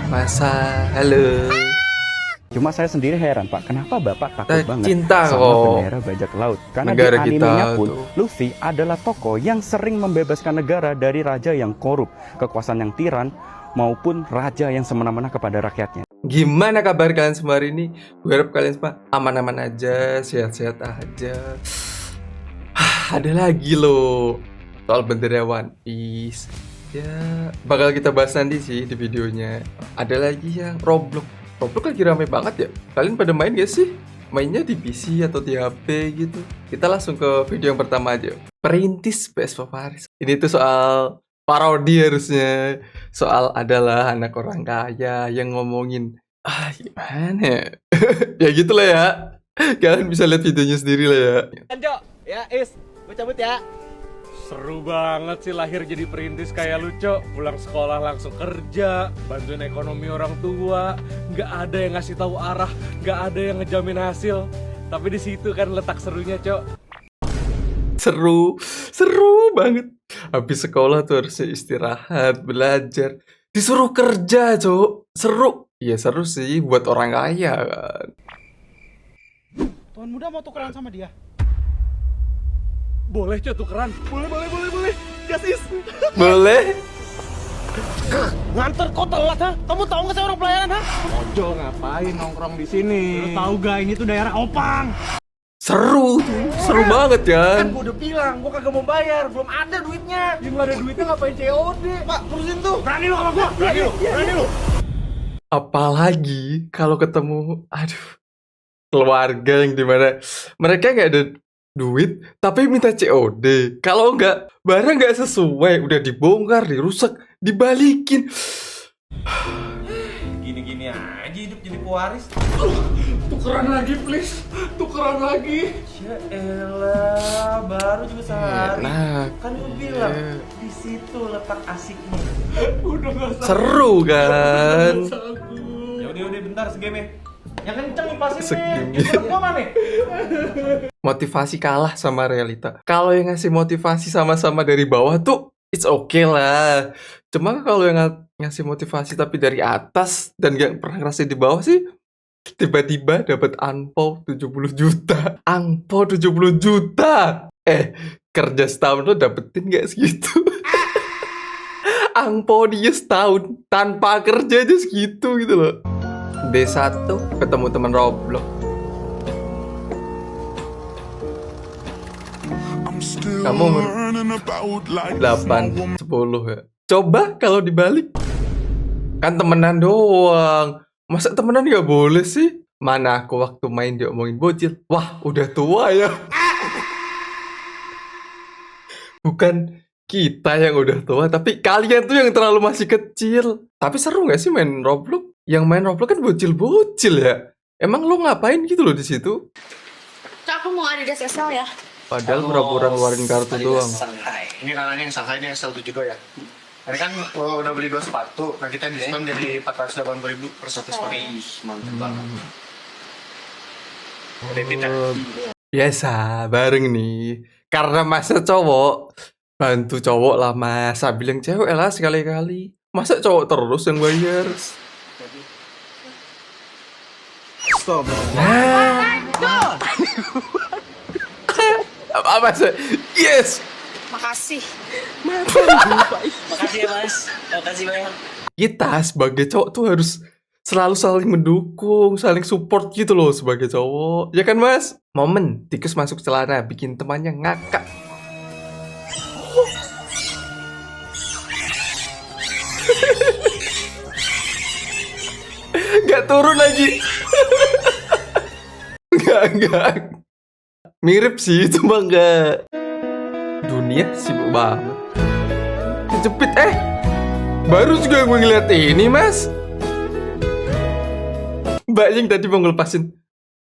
Masa, halo. Cuma saya sendiri heran Pak, kenapa Bapak takut banget cinta sama kok bendera bajak laut? Karena negara di kita animenya pun, tuh. Luffy adalah tokoh yang sering membebaskan negara dari raja yang korup, kekuasaan yang tiran, maupun raja yang semena-mena kepada rakyatnya. Gimana kabar kalian semua hari ini? Gue harap kalian semua aman-aman aja, sehat-sehat aja. Ada lagi loh soal bendera One Piece. Ya, bakal kita bahas nanti sih di videonya. Ada lagi yang Roblox. Roblox lagi rame banget ya. Kalian pada main gak sih? Mainnya di PC atau di HP gitu. Kita langsung ke video yang pertama aja. Perintis PS Favorit. Ini tuh soal parodi harusnya. Soal adalah anak orang kaya yang ngomongin gimana ya? Ya gitu lah ya. Kalian bisa lihat videonya sendiri lah ya. Anjo, ya Is, gue cabut ya. Seru banget sih lahir jadi perintis kayak lu, Cok. Pulang sekolah langsung kerja, bantuin ekonomi orang tua. Nggak ada yang ngasih tahu arah, nggak ada yang ngejamin hasil. Tapi di situ kan letak serunya, Cok. Seru banget. Habis sekolah tuh harusnya istirahat, belajar. Disuruh kerja, Cok. Seru. Iya seru sih buat orang kaya kan. Tuan muda mau tukeran sama dia. Boleh, Cok, tukeran. Boleh. Gas, Is. Boleh? Nganter kok telat ha? Kamu tahu nggak saya orang pelayanan ha? Ojo ngapain nongkrong di sini? Lu tahu gak ini tuh daerah Opang. Seru banget kan. Kan gue udah bilang, gue kagak mau bayar, belum ada duitnya. Ya nggak ada duitnya ngapain COD? Pak, terusin tuh. Berani lu sama gua? Berani lu. Apalagi kalau ketemu keluarga yang dimana mereka nggak ada duit tapi minta COD. Kalau nggak, barang nggak sesuai, udah dibongkar, dirusak, dibalikin. Gini-gini aja hidup jadi pewaris. Tukeran lagi, please. Tukeran lagi. Ya elah, baru juga sehari. Enak. Kan gue bilang, di situ letak asiknya. Udah nggak sabar. Seru kan. Yaudah bentar segame. Yang kenceng nih pasinnya. Segame. Yang gua mana? Motivasi kalah sama realita. Kalau yang ngasih motivasi sama-sama dari bawah tuh it's okay lah. Cuma kalau yang ngasih motivasi tapi dari atas dan gak pernah ngerasain di bawah sih, tiba-tiba dapat angpau 70 juta. Angpau 70 juta. Kerja setahun lo dapetin gak segitu? Angpau dia setahun tanpa kerja aja segitu gitu loh. D1 ketemu teman Roblox. Kamu umur 8, 10 ya. Coba kalau dibalik. Kan temenan doang. Masa temenan gak boleh sih? Mana aku waktu main diomongin bocil. Wah udah tua ya. Bukan kita yang udah tua, tapi kalian tuh yang terlalu masih kecil. Tapi seru gak sih main Roblox? Yang main Roblox kan bocil-bocil ya. Emang lo ngapain gitu loh di situ? Kak, aku mau Adidas SL ya. Padahal pura-pura ngeluarin kartu doang. Ini kanannya yang Shanghai, ini SL7 juga ya. Ini kan kalau udah beli 2 sepatu, nah kita diskon jadi 480.000 per satu sepatu. Mantap banget. Biasa, bareng nih. Karena masa cowok, bantu cowok lah masa bilang cewek lah sekali-kali. Masa cowok terus yang bayar? Stop. Apa sih? Yes. Makasih. Makasih ya Mas. Makasih banyak. Kita sebagai cowok tuh harus selalu saling mendukung, saling support gitu loh sebagai cowok. Ya kan Mas? Momen tikus masuk celana bikin temannya ngakak. Gak turun lagi. Enggak. Mirip sih, cuma enggak. Dunia sibuk banget. Kejepit, baru juga gue ngeliat ini, Mas. Mbak yang tadi mau ngelepasin.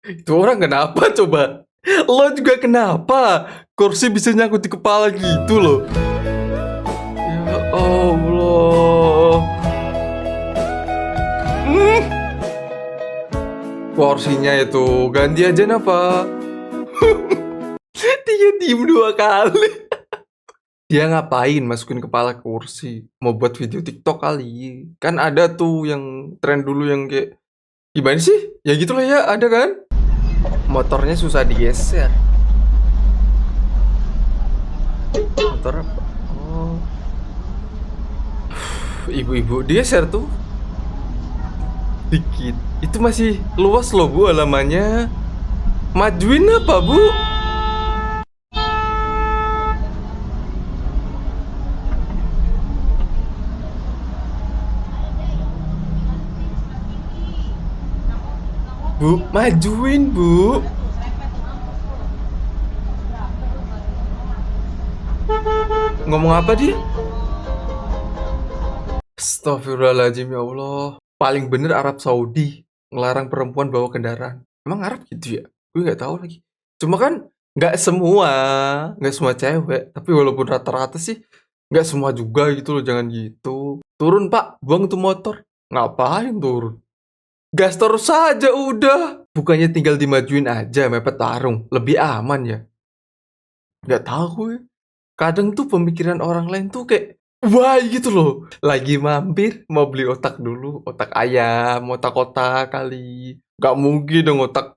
Itu orang kenapa coba? Lo juga kenapa? Kursi bisa nyangkut di kepala gitu loh. Ya Allah. Kursinya itu ganti aja apa? Dia diem 2 kali. Dia ngapain masukin kepala ke kursi? Mau buat video TikTok kali. Kan ada tuh yang tren dulu yang kayak gimana sih? Ya gitu lah ya, ada kan? Motornya susah digeser. Motor apa? Oh. Ibu-ibu digeser tuh. Dikit. Itu masih luas loh Bu halamannya. Majuin apa Bu? Bu, majuin Bu. Ngomong apa dia? Astagfirullahaladzim ya Allah. Paling bener Arab Saudi ngelarang perempuan bawa kendaraan. Emang Arab gitu ya? Gue nggak tahu lagi. Cuma kan nggak semua cewek. Tapi walaupun rata-rata sih nggak semua juga gitu loh. Jangan gitu. Turun Pak, buang tuh motor. Ngapain turun? Gas terus saja udah. Bukannya tinggal dimajuin aja mepet tarung. Lebih aman ya. Nggak tahu gue. Kadang tuh pemikiran orang lain tuh kayak wah gitu loh. Lagi mampir mau beli otak dulu. Otak ayam, otak-otak kali. Nggak mungkin dong otak.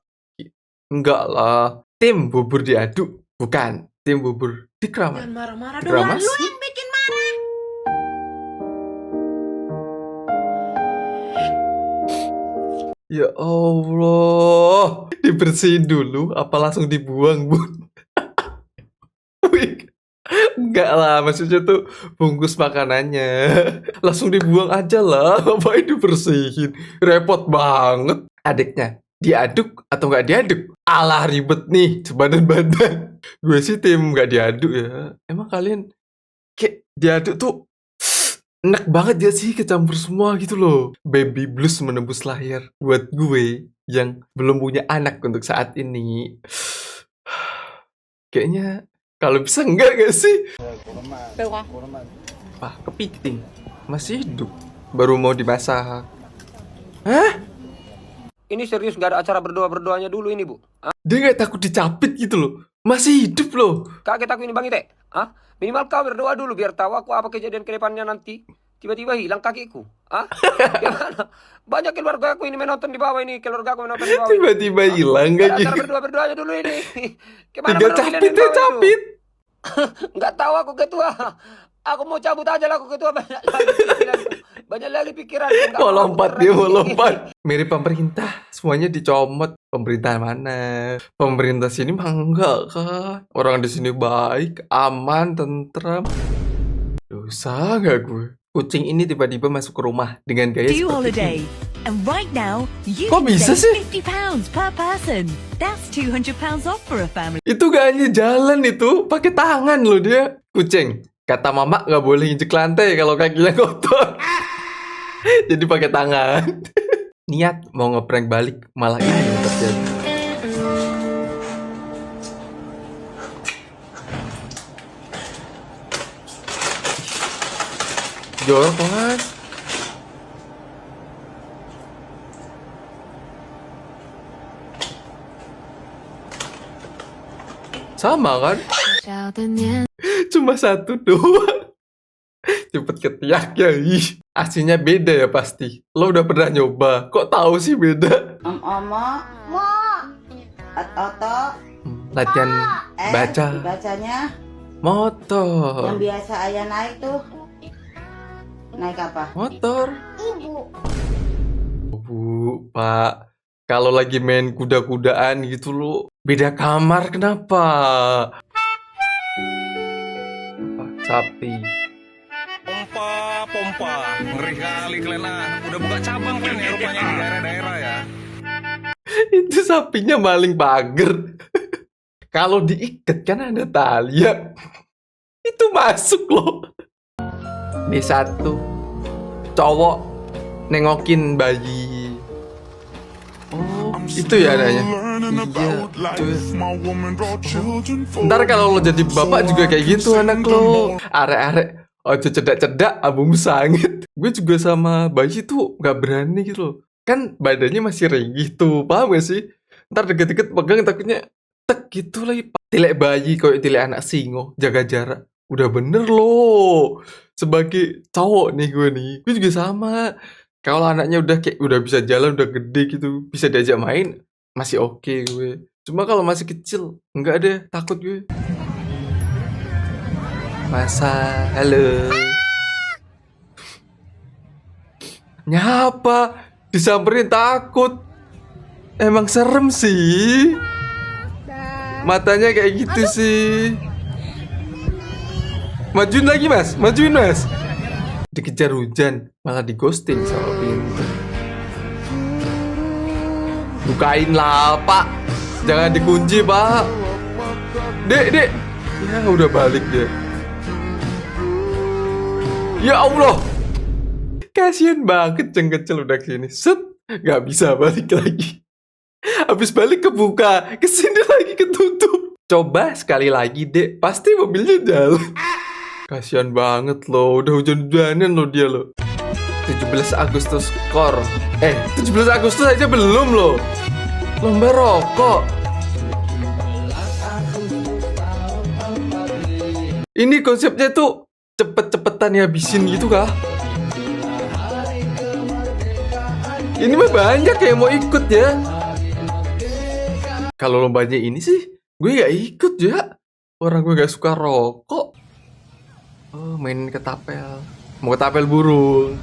Enggak lah. Tim bubur diaduk. Bukan. Tim bubur dikeramas. Jangan marah-marah dong. Dikeramas? Lu yang bikin marah. Ya Allah. Dibersihin dulu apa langsung dibuang Bun? Wih. Enggak lah, maksudnya tuh bungkus makanannya langsung dibuang aja lah, ngapain dibersihin? Repot banget. Adiknya, diaduk atau nggak diaduk? Alah ribet nih, sebadan-badan. Gue sih tim nggak diaduk ya. Emang kalian kayak diaduk tuh enak banget ya sih, kecampur semua gitu loh. Baby blues menembus lahir buat gue yang belum punya anak untuk saat ini. Kayaknya kalau bisa enggak gak sih? Wah, kepiting. Masih hidup. Baru mau dimasak. Hah? Ini serius nggak ada acara berdoa-berdoanya dulu ini, Bu? Dia nggak takut dicapit gitu loh. Masih hidup loh. Kaget aku ini Bang Ite. Ah, minimal kau berdoa dulu biar tahu aku apa kejadian ke depannya nanti. Tiba-tiba hilang kakiku. Ah? Gimana? Banyak keluarga aku ini menonton di bawah ini. Keluarga aku menonton di bawah ini. Tiba-tiba hilang Nggak ada kaki. acara berdoa-berdoanya dulu ini. Gimana Tinggal baru capit pilihan di ya bawah itu? capit. Nggak tahu aku ketua. Aku mau cabut aja lah aku ketua. Banyak lagi pikiranku. Banyak lagi pikiran. Nggak Mau aku lompat keren dia mau ini. lompat. Mirip pemerintah. Semuanya dicomot. Pemerintah mana? Pemerintah sini mah enggak kan. Orang di sini baik, aman, tentram. Dosa nggak gue? Kucing ini tiba-tiba masuk ke rumah dengan gaya Do seperti holiday. ini. And right now, you Kok can bisa save sih? £50 per person. That's £200 off for a family. Itu gak hanya jalan itu, pakai tangan loh dia. Kucing. Kata mama nggak boleh injek lantai kalau kakinya kotor. Jadi pakai tangan. Niat mau ngeprank balik, malah ini yang terjadi. Jorok banget. Sama kan? Cuma satu doang. Cepet ketiak ya. Ih, aslinya beda ya pasti. Lo udah pernah nyoba. Kok tahu sih beda? Omo, Oto, Latihan baca bacanya motor. yang biasa ayah naik tuh. Naik apa? Motor. Bu, Pak. Kalau lagi main kuda-kudaan gitu lo beda kamar kenapa? Apa? Sapi. Pompa. Ngeri kali kalian udah buka cabang kalian ya rupanya di daerah-daerah ya. Itu sapinya maling pagar. Kalau diikat kan ada tali ya. Itu masuk loh. Nih satu cowok nengokin bayi. Oh, itu ya adanya. Iya, cuy. Ntar kalau lo jadi bapak juga kayak gitu anak lo. Arek-arek ojo cedak-cedak abung sangit. Gue juga sama bayi tuh gak berani gitu loh. Kan badannya masih ringgih tuh, paham gak sih? Ntar deket-deket pegang takutnya tek gitu lagi. Tilek bayi kayak tilek anak singo, jaga jarak. Udah bener loh. Sebagai cowok nih gue juga sama. Kalau anaknya udah kayak udah bisa jalan, udah gede gitu, bisa diajak main, masih oke gue. Cuma kalau masih kecil, enggak deh, takut gue. Masa, halo. Nyapa, disamperin takut. Emang serem sih. Matanya kayak gitu sih. Majuin lagi mas, majuin mas. Dikejar hujan, malah digosting sama pintu. Bukain lah pak, jangan dikunci pak. Dek, ya udah balik dia. Ya Allah, kasian banget yang kecil udah kesini, set, nggak bisa balik lagi. Habis balik kebuka, kesini lagi ketutup. Coba sekali lagi dek, pasti mobilnya jalan. Kasian banget loh, udah hujan-hujanan loh dia loh. 17 Agustus skor. 17 Agustus aja belum loh. Lomba rokok. Ini konsepnya tuh cepet-cepetan habisin gitu kah? Ini mah banyak yang mau ikut ya. Kalau lombanya ini sih, gue gak ikut ya. Orang gue gak suka rokok. Oh, main ketapel. Mau ketapel burung.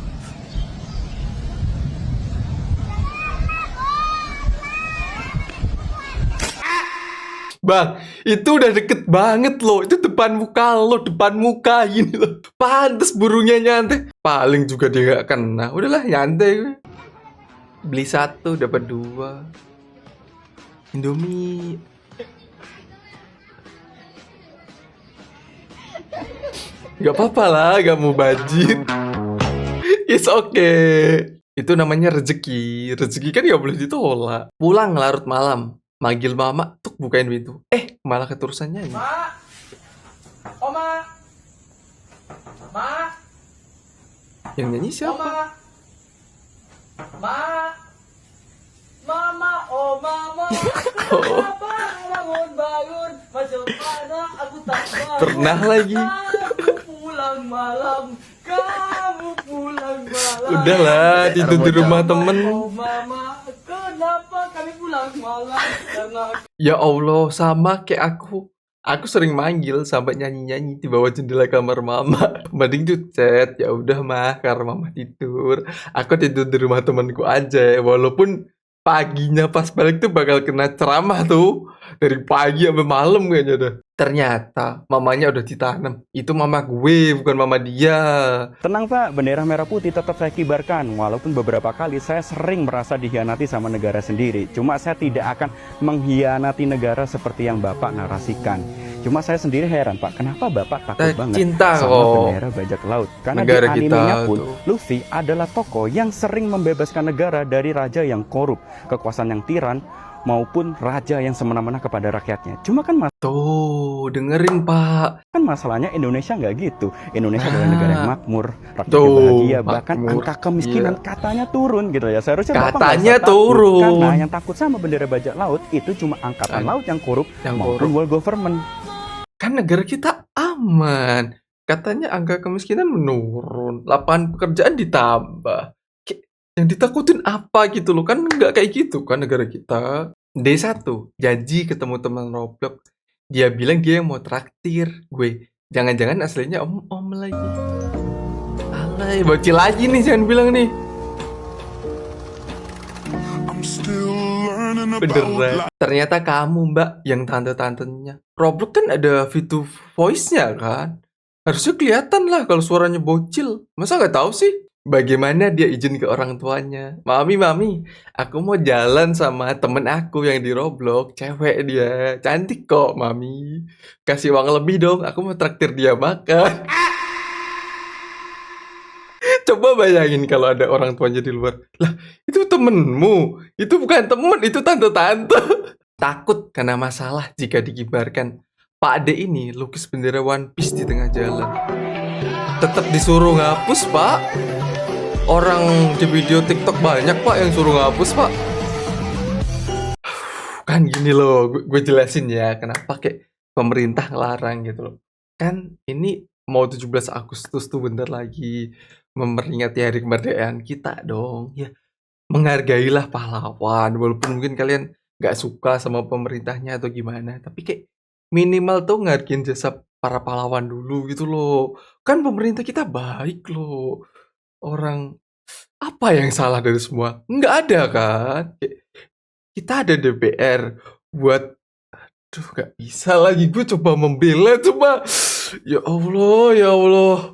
Bang, itu udah deket banget loh. Itu depan muka lo, depan muka gini loh. Pantes burungnya nyantai. Paling juga dia gak kena. Udahlah, nyantai gue. Beli 1, dapat 2. Indomie. Gak apa-apa lah, gak mau budget. It's okay. Itu namanya rezeki. Rezeki kan gak boleh ditolak. Pulang larut malam, manggil mama, tuk bukain pintu. Malah keterusan nyanyi. Ma, Oma, Ma, Yang nyanyi siapa? Oma, Ma, Mama, oh Mama, kenapa bangun, masuk anak aku tak mau. Pernah lagi. Aku pulang malam, kamu pulang malam. Udahlah, tidur di rumah temen. Oh Mama, kenapa kami pulang malam? Karena Ya Allah, sama kayak aku. Aku sering manggil sampai nyanyi-nyanyi di bawah jendela kamar mama. Mending tuh chat, ya udah mah karena mama tidur. Aku tidur di rumah temanku aja, walaupun paginya pas balik tuh bakal kena ceramah tuh. Dari pagi sampai malam kayaknya dah. Ternyata mamanya udah ditanam. Itu mama gue, bukan mama dia. Tenang Pak, bendera merah putih tetap saya kibarkan. Walaupun beberapa kali saya sering merasa dikhianati sama negara sendiri. Cuma saya tidak akan mengkhianati negara seperti yang Bapak narasikan. Cuma saya sendiri heran Pak, kenapa Bapak takut banget cinta sama kok bendera bajak laut? Karena negara di animenya kita pun, tuh. Luffy adalah tokoh yang sering membebaskan negara dari raja yang korup, kekuasaan yang tiran, maupun raja yang semena-mena kepada rakyatnya. Cuma kan Tuh, dengerin Pak. masalahnya Indonesia nggak gitu. Indonesia adalah negara yang makmur, rakyatnya Tuh, bahagia, bahkan makmur. angka kemiskinan Iya. katanya turun gitu ya. Seharusnya Bapak nggak Katanya usah takut, turun. karena yang takut sama bendera bajak laut itu cuma angkatan laut yang korup Yang maupun korup. world government. Kan negara kita aman. Katanya angka kemiskinan menurun, lapangan pekerjaan ditambah. Yang ditakutin apa gitu loh, kan nggak kayak gitu kan negara kita. D1, janji ketemu teman Roblox. Dia bilang dia mau traktir gue. Jangan-jangan aslinya om-om lagi. Alay, bocil lagi nih, jangan bilang nih. Beneran. Ternyata kamu mbak yang tante-tantenya. Roblox kan ada fitur voice-nya kan. Harusnya kelihatan lah kalau suaranya bocil. Masa nggak tahu sih? Bagaimana dia izin ke orang tuanya? Mami, aku mau jalan sama temen aku yang di Roblox. Cewek dia, cantik kok mami. Kasih uang lebih dong, aku mau traktir dia makan. Coba bayangin kalau ada orang tuanya di luar. Lah, itu temenmu. Itu bukan temen, itu tante-tante. Takut karena masalah jika dikibarkan. Pak Ade ini lukis bendera One Piece di tengah jalan. Tetap disuruh ngapus, Pak. Orang di video TikTok banyak, Pak, yang suruh ngapus, Pak. Kan gini loh, gue jelasin ya kenapa kayak pemerintah ngelarang gitu loh. kan ini mau 17 Agustus tuh bentar lagi, memperingati hari kemerdekaan kita dong, ya menghargailah pahlawan, walaupun mungkin kalian nggak suka sama pemerintahnya atau gimana, tapi kayak minimal tuh ngargain jasa para pahlawan dulu gitu loh. Kan pemerintah kita baik loh. Orang apa yang salah dari semua? Nggak ada kan? Kayak, kita ada DPR buat aduh nggak bisa lagi gue coba membela coba. Ya Allah, ya Allah.